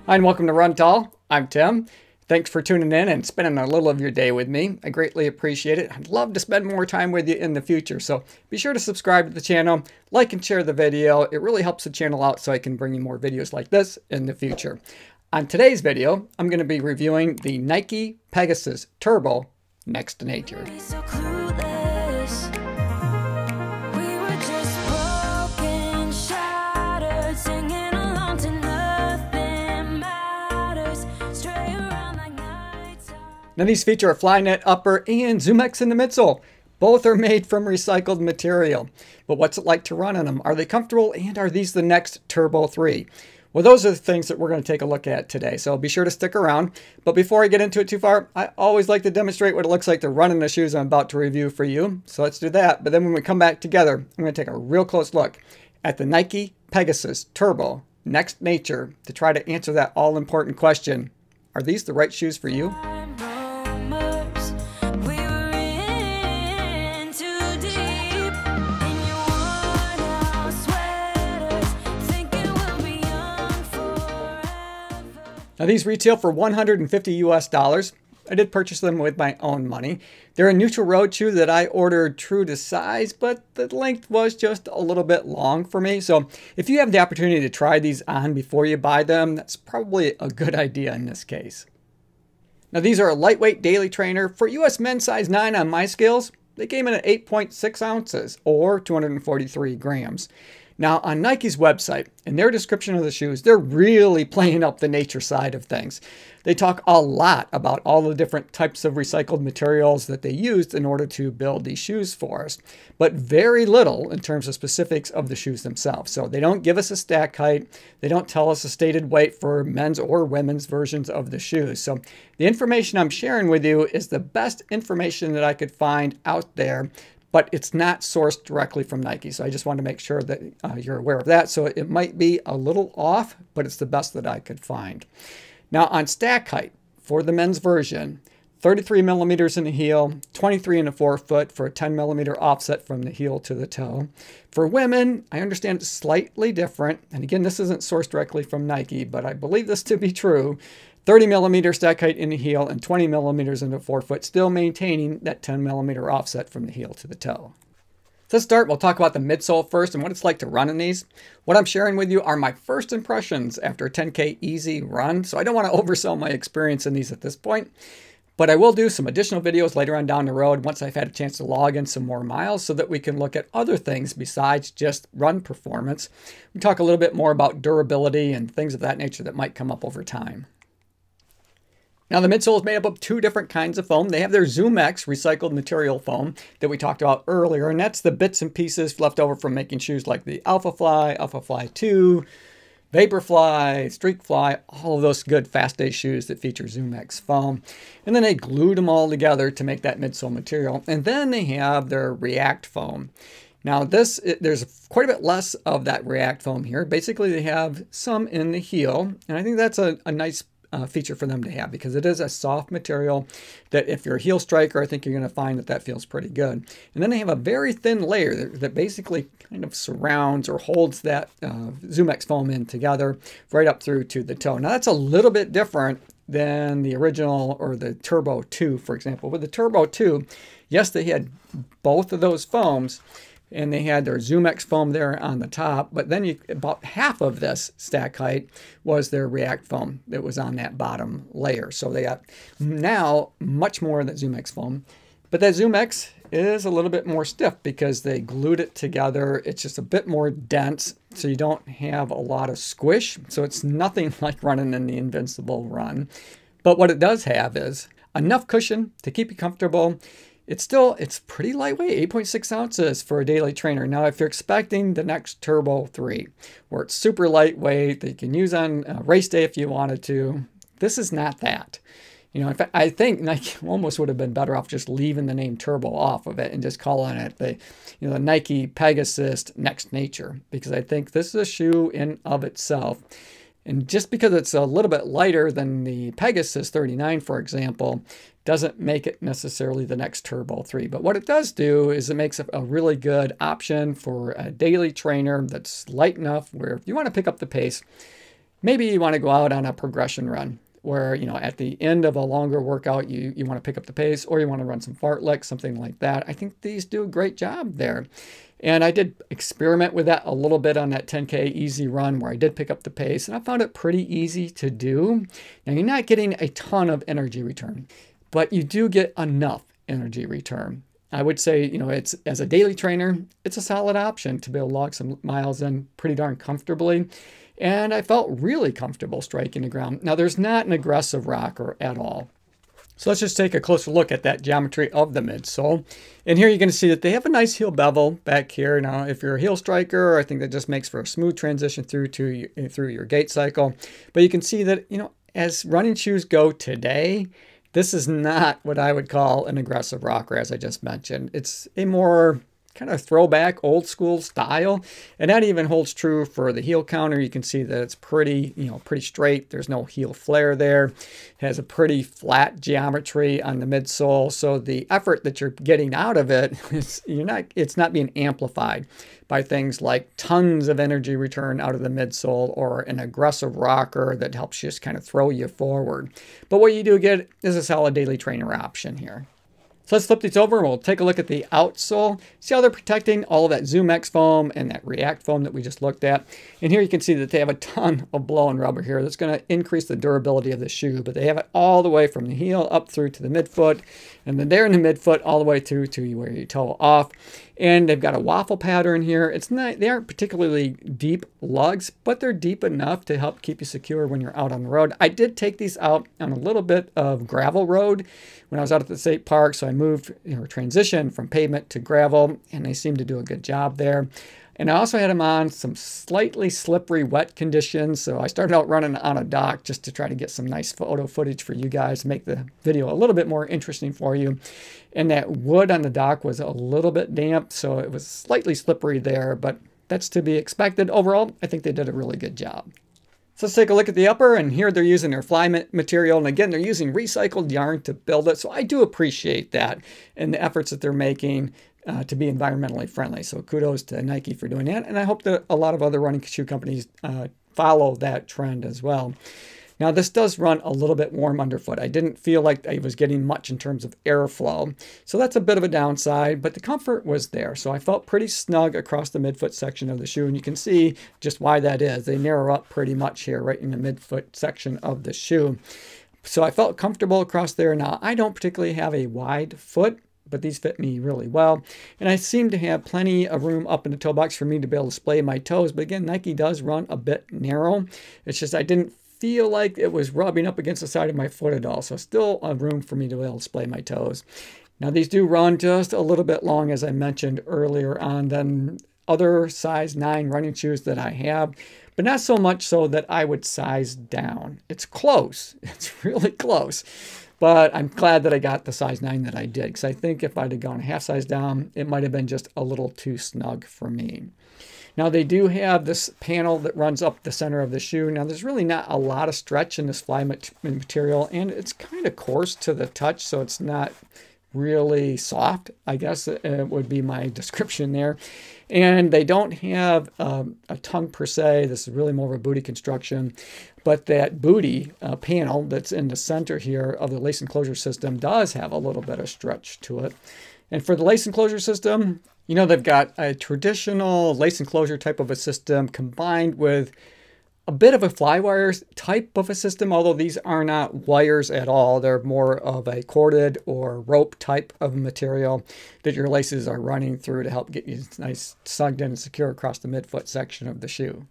Hi and welcome to Run Tall. I'm Tim. Thanks for tuning in and spending a little of your day with me. I greatly appreciate it. I'd love to spend more time with you in the future, so be sure to subscribe to the channel, like and share the video. It really helps the channel out so I can bring you more videos like this in the future. On today's video, I'm going to be reviewing the Nike Pegasus Turbo Next to Nature. Now these feature a Flyknit upper and ZoomX in the midsole. Both are made from recycled material. But what's it like to run in them? Are they comfortable, and are these the next Turbo 3? Well, those are the things that we're going to take a look at today, so be sure to stick around. But before I get into it too far, I always like to demonstrate what it looks like to run in the shoes I'm about to review for you. So let's do that. But then when we come back together, I'm going to take a real close look at the Nike Pegasus Turbo Next Nature to try to answer that all-important question. Are these the right shoes for you? Now these retail for $150 US. I did purchase them with my own money. They're a neutral road shoe that I ordered true to size, but the length was just a little bit long for me. So if you have the opportunity to try these on before you buy them, that's probably a good idea in this case. Now these are a lightweight daily trainer. For US men's size 9 on my scales, they came in at 8.6 ounces or 243 grams. Now on Nike's website, in their description of the shoes, they're really playing up the nature side of things. They talk a lot about all the different types of recycled materials that they used in order to build these shoes for us, but very little in terms of specifics of the shoes themselves. So they don't give us a stack height. They don't tell us a stated weight for men's or women's versions of the shoes. So the information I'm sharing with you is the best information that I could find out there, but it's not sourced directly from Nike. So I just want to make sure that you're aware of that. So it might be a little off, but it's the best that I could find. Now on stack height for the men's version, 33 millimeters in the heel, 23 in the forefoot for a 10 millimeter offset from the heel to the toe. For women, I understand it's slightly different. And again, this isn't sourced directly from Nike, but I believe this to be true. 30 millimeter stack height in the heel and 20 millimeters in the forefoot, still maintaining that 10 millimeter offset from the heel to the toe. To start, we'll talk about the midsole first and what it's like to run in these. What I'm sharing with you are my first impressions after a 10K easy run, so I don't want to oversell my experience in these at this point. But I will do some additional videos later on down the road once I've had a chance to log in some more miles so that we can look at other things besides just run performance. We talk a little bit more about durability and things of that nature that might come up over time. Now the midsole is made up of two different kinds of foam. They have their ZoomX recycled material foam that we talked about earlier, and that's the bits and pieces left over from making shoes like the Alpha Fly 2, Vaporfly, Streakfly, all of those good fast day shoes that feature ZoomX foam. And then they glued them all together to make that midsole material. And then they have their React foam. Now there's quite a bit less of that React foam here. Basically they have some in the heel, and I think that's a nice feature for them to have because it is a soft material that if you're a heel striker, I think you're going to find that that feels pretty good. And then they have a very thin layer that basically kind of surrounds or holds that ZoomX foam in together right up through to the toe. Now that's a little bit different than the original or the Turbo 2, for example. With the Turbo 2, yes, they had both of those foams, and they had their ZoomX foam there on the top, but then about half of this stack height was their React foam that was on that bottom layer. So they got now much more of that ZoomX foam, but that ZoomX is a little bit more stiff because they glued it together. It's just a bit more dense, so you don't have a lot of squish. So it's nothing like running in the Invincible run. But what it does have is enough cushion to keep you comfortable. It's pretty lightweight, 8.6 ounces for a daily trainer. Now, if you're expecting the next Turbo 3, where it's super lightweight, that you can use on race day if you wanted to, this is not that. You know, in fact, I think Nike almost would have been better off just leaving the name Turbo off of it and just calling it the Nike Pegasus Next Nature, because I think this is a shoe in of itself. And just because it's a little bit lighter than the Pegasus 39, for example, doesn't make it necessarily the next Turbo 3. But what it does do is it makes it a really good option for a daily trainer that's light enough where if you want to pick up the pace, maybe you want to go out on a progression run where, you know, at the end of a longer workout, you want to pick up the pace, or you want to run some fartlek, something like that. I think these do a great job there. And I did experiment with that a little bit on that 10K easy run where I did pick up the pace, and I found it pretty easy to do. Now, you're not getting a ton of energy return, but you do get enough energy return. I would say, you know, it's as a daily trainer, it's a solid option to be able to log some miles in pretty darn comfortably. And I felt really comfortable striking the ground. Now, there's not an aggressive rocker at all. So let's just take a closer look at that geometry of the midsole. And here you're going to see that they have a nice heel bevel back here. Now, if you're a heel striker, I think that just makes for a smooth transition through your gait cycle. But you can see that, you know, as running shoes go today, this is not what I would call an aggressive rocker, as I just mentioned. It's a more kind of throwback, old school style. And that even holds true for the heel counter. You can see that it's pretty, you know, pretty straight. There's no heel flare there. It has a pretty flat geometry on the midsole. So the effort that you're getting out of it, it's not being amplified by things like tons of energy return out of the midsole or an aggressive rocker that helps just kind of throw you forward. But what you do get is a solid daily trainer option here. So let's flip these over and we'll take a look at the outsole. See how they're protecting all of that ZoomX foam and that React foam that we just looked at. And here you can see that they have a ton of blow-on rubber here that's going to increase the durability of the shoe. But they have it all the way from the heel up through to the midfoot. And then there in the midfoot all the way through to where you toe off. And they've got a waffle pattern here. They aren't particularly deep lugs, but they're deep enough to help keep you secure when you're out on the road. I did take these out on a little bit of gravel road when I was out at the state park, so I moved, transition from pavement to gravel, and they seem to do a good job there. And I also had them on some slightly slippery wet conditions, so I started out running on a dock just to try to get some nice photo footage for you guys, make the video a little bit more interesting for you. And that wood on the dock was a little bit damp, so it was slightly slippery there, but that's to be expected. Overall, I think they did a really good job. So let's take a look at the upper, and here they're using their fly material, and again, they're using recycled yarn to build it, so I do appreciate that and the efforts that they're making to be environmentally friendly. So kudos to Nike for doing that, and I hope that a lot of other running shoe companies follow that trend as well. Now, this does run a little bit warm underfoot. I didn't feel like I was getting much in terms of airflow, so that's a bit of a downside, but the comfort was there. So I felt pretty snug across the midfoot section of the shoe, and you can see just why that is. They narrow up pretty much here, right in the midfoot section of the shoe. So I felt comfortable across there. Now, I don't particularly have a wide foot, but these fit me really well. And I seem to have plenty of room up in the toe box for me to be able to splay my toes. But again, Nike does run a bit narrow. It's just I didn't feel like it was rubbing up against the side of my foot at all. So still a room for me to be able to splay my toes. Now these do run just a little bit long, as I mentioned earlier on, than other size 9 running shoes that I have, but not so much so that I would size down. It's close. It's really close. But I'm glad that I got the size 9 that I did, because I think if I'd have gone a half size down, it might have been just a little too snug for me. Now they do have this panel that runs up the center of the shoe. Now there's really not a lot of stretch in this fly material, and it's kind of coarse to the touch, so it's not really soft, I guess would be my description there. And they don't have a tongue per se. This is really more of a booty construction. But that booty panel that's in the center here of the lace enclosure system does have a little bit of stretch to it. And for the lace enclosure system, you know, they've got a traditional lace enclosure type of a system combined with a bit of a fly wire type of a system, although these are not wires at all. They're more of a corded or rope type of material that your laces are running through to help get you nice sucked in and secure across the midfoot section of the shoe.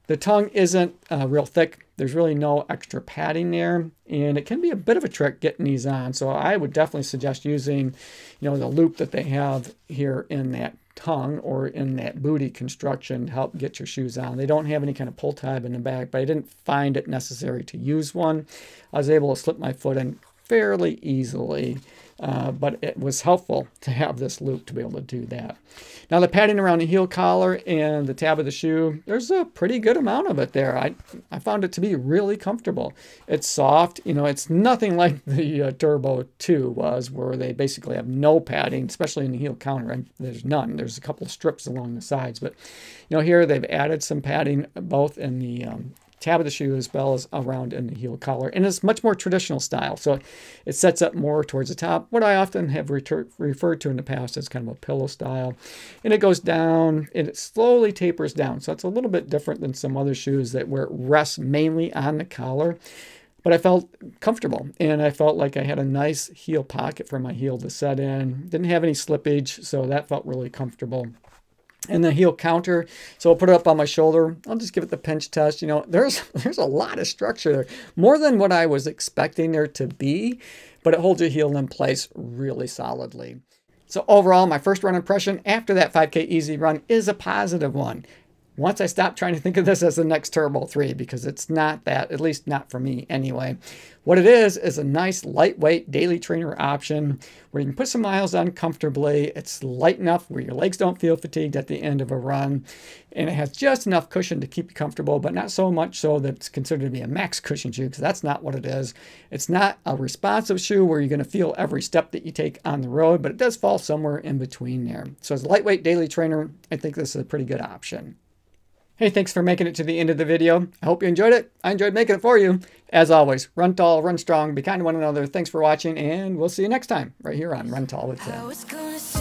The tongue isn't real thick. There's really no extra padding there, and it can be a bit of a trick getting these on. So I would definitely suggest using, the loop that they have here in that tongue or in that booty construction to help get your shoes on. They don't have any kind of pull tab in the back, but I didn't find it necessary to use one. I was able to slip my foot in fairly easily but it was helpful to have this loop to be able to do that. Now the padding around the heel collar and the tab of the shoe, there's a pretty good amount of it there. I found it to be really comfortable. It's soft, you know, it's nothing like the Turbo 2 was, where they basically have no padding, especially in the heel counter. And there's none. There's a couple of strips along the sides, but you know, here they've added some padding both in the tab of the shoe as well as around in the heel collar, and it's much more traditional style, so it sets up more towards the top, what I often have referred to in the past as kind of a pillow style, and it goes down and it slowly tapers down, so it's a little bit different than some other shoes that where it rests mainly on the collar. But I felt comfortable, and I felt like I had a nice heel pocket for my heel to set in. Didn't have any slippage, so that felt really comfortable. And the heel counter, so I'll put it up on my shoulder. I'll just give it the pinch test. You know, there's a lot of structure there, more than what I was expecting there to be, but it holds your heel in place really solidly. So overall, my first run impression after that 5K easy run is a positive one. Once I stopped trying to think of this as the next Turbo 3, because it's not that, at least not for me anyway. What it is a nice lightweight daily trainer option where you can put some miles on comfortably. It's light enough where your legs don't feel fatigued at the end of a run. And it has just enough cushion to keep you comfortable, but not so much so that it's considered to be a max cushion shoe, because that's not what it is. It's not a responsive shoe where you're going to feel every step that you take on the road, but it does fall somewhere in between there. So as a lightweight daily trainer, I think this is a pretty good option. Hey, thanks for making it to the end of the video. I hope you enjoyed it. I enjoyed making it for you. As always, run tall, run strong, be kind to one another. Thanks for watching, and we'll see you next time right here on Run Tall with Tim.